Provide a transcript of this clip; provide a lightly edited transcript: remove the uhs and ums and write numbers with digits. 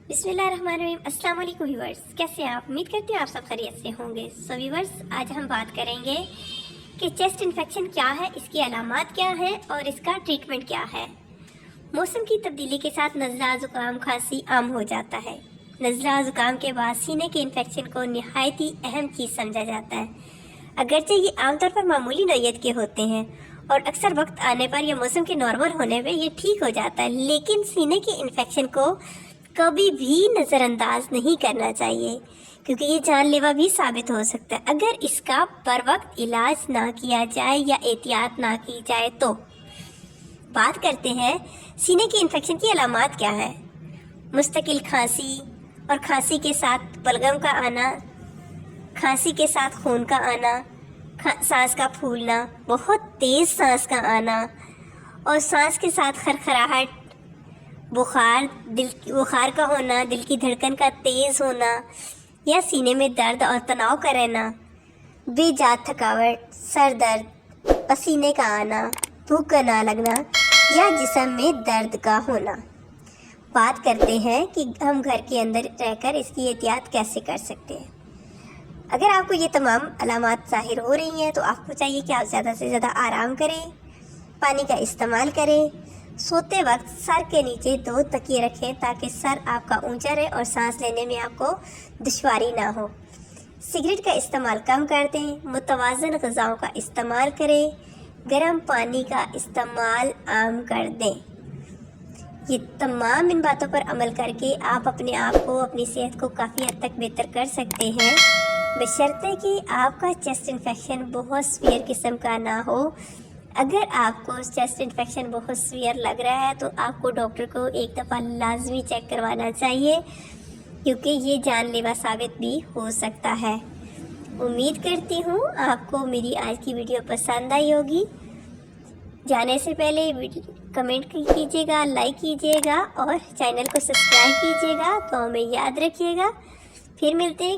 बिस्मिल्लाहिर्रहमानिर्रहीम। अस्सलाम वालेकुम व्यूअर्स, कैसे हैं आप? उम्मीद करती हूँ आप सब खैरियत से होंगे। सो व्यूअर्स, आज हम बात करेंगे कि चेस्ट इन्फेक्शन क्या है, इसकी अलामात क्या है और इसका ट्रीटमेंट क्या है। मौसम की तब्दीली के साथ नज़ला, ज़ुकाम, खांसी आम हो जाता है। नज़ला ज़ुकाम के बाद सीने के इन्फेक्शन को नहायत ही अहम चीज़ समझा जाता है। अगरचे ये आमतौर पर मामूली नौयत के होते हैं और अक्सर वक्त आने पर या मौसम के नॉर्मल होने पर ये ठीक हो जाता है, लेकिन सीने के इन्फेक्शन को कभी भी नज़रअंदाज नहीं करना चाहिए क्योंकि ये जानलेवा भी साबित हो सकता है अगर इसका बर वक्त इलाज ना किया जाए या एहतियात ना की जाए। तो बात करते हैं सीने के इन्फेक्शन की अलामात क्या है। मुस्तकिल खांसी और खांसी के साथ बलगम का आना, खांसी के साथ खून का आना, सांस का फूलना, बहुत तेज़ सांस का आना और सांस के साथ खरखराहट, बुखार का होना, दिल की धड़कन का तेज़ होना या सीने में दर्द और तनाव का रहना, बेजात थकावट, सर दर्द, पसीने का आना, भूख का ना लगना या जिस्म में दर्द का होना। बात करते हैं कि हम घर के अंदर रहकर इसकी एहतियात कैसे कर सकते हैं। अगर आपको ये तमाम अलामात ज़ाहिर हो रही हैं तो आपको चाहिए कि आप ज़्यादा से ज़्यादा आराम करें, पानी का इस्तेमाल करें, सोते वक्त सर के नीचे 2 तकिए रखें ताकि सर आपका ऊंचा रहे और सांस लेने में आपको दुश्वारी ना हो। सिगरेट का इस्तेमाल कम कर दें, मुतवाज़न ग़िज़ाओं का इस्तेमाल करें, गर्म पानी का इस्तेमाल आम कर दें। ये तमाम इन बातों पर अमल करके आप अपने आप को, अपनी सेहत को काफ़ी हद तक बेहतर कर सकते हैं, बशर्ते कि आपका चेस्ट इन्फेक्शन बहुत सीवियर किस्म का ना हो। अगर आपको चेस्ट इन्फेक्शन बहुत सीवियर लग रहा है तो आपको डॉक्टर को एक दफ़ा लाजमी चेक करवाना चाहिए क्योंकि ये जानलेवा साबित भी हो सकता है। उम्मीद करती हूँ आपको मेरी आज की वीडियो पसंद आई होगी। जाने से पहले कमेंट कीजिएगा, लाइक कीजिएगा और चैनल को सब्सक्राइब कीजिएगा। तो हमें याद रखिएगा। फिर मिलते हैं।